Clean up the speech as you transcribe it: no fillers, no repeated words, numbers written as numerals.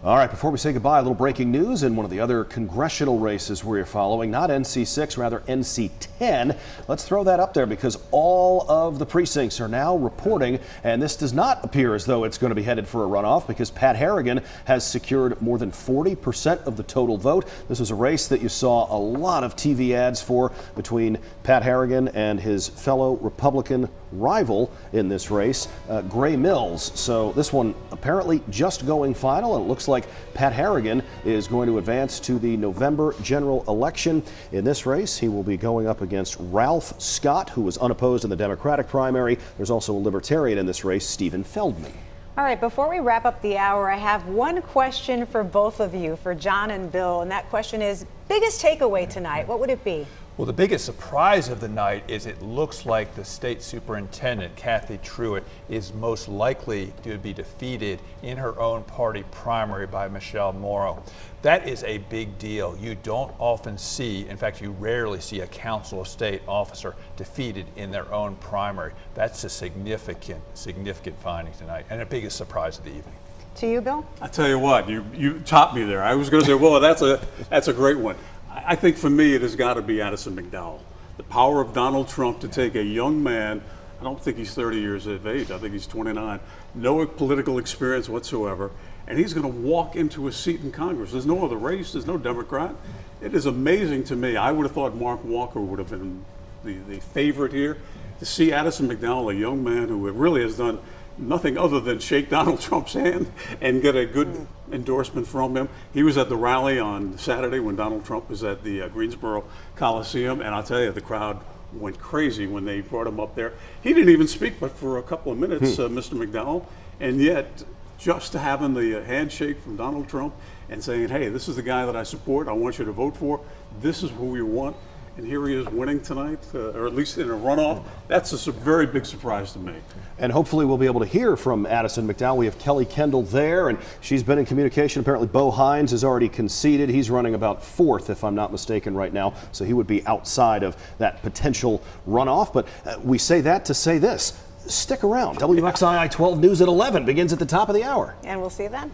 All right, before we say goodbye, a little breaking news in one of the other congressional races we're following, not NC6, rather NC10. Let's throw that up there because all of the precincts are now reporting, and this does not appear as though it's going to be headed for a runoff because Pat Harrigan has secured more than 40% of the total vote. This was a race that you saw a lot of TV ads for between Pat Harrigan and his fellow Republican rival in this race, Gray Mills. So this one apparently just going final, and it looks like Pat Harrigan is going to advance to the November general election. In this race, he will be going up against Ralph Scott, who was unopposed in the Democratic primary. There's also a Libertarian in this race, Stephen Feldman. All right, before we wrap up the hour, I have one question for both of you, for John and Bill, and that question is, biggest takeaway tonight, what would it be? Well, the biggest surprise of the night is it looks like the state superintendent, Kathy Truitt, is most likely to be defeated in her own party primary by Michelle Morrow. That is a big deal. You don't often see, in fact, you rarely see a council of state officer defeated in their own primary. That's a significant finding tonight and the biggest surprise of the evening. To you, Bill? I tell you what, you topped me there. I was going to say, well, that's a great one. I think for me it has got to be Addison McDowell. The power of Donald Trump to take a young man, I don't think he's 30 years of age, I think he's 29, no political experience whatsoever, and he's going to walk into a seat in Congress. There's no other race, there's no Democrat. It is amazing to me. I would have thought Mark Walker would have been the favorite here. To see Addison McDowell, a young man who really has done nothing other than shake Donald Trump's hand and get a good endorsement from him. He was at the rally on Saturday when Donald Trump was at the Greensboro Coliseum, and I'll tell you, the crowd went crazy when they brought him up there. He didn't even speak but for a couple of minutes, Mr. McDowell, and yet just having the handshake from Donald Trump and saying, hey, this is the guy that I support, I want you to vote for, this is who we want. And here he is winning tonight, or at least in a runoff. That's a very big surprise to me. And hopefully we'll be able to hear from Addison McDowell. We have Kelly Kendall there, and she's been in communication. Apparently Bo Hines has already conceded. He's running about fourth, if I'm not mistaken, right now. So he would be outside of that potential runoff. But we say that to say this. Stick around. WXII 12 News at 11 begins at the top of the hour. And we'll see you then.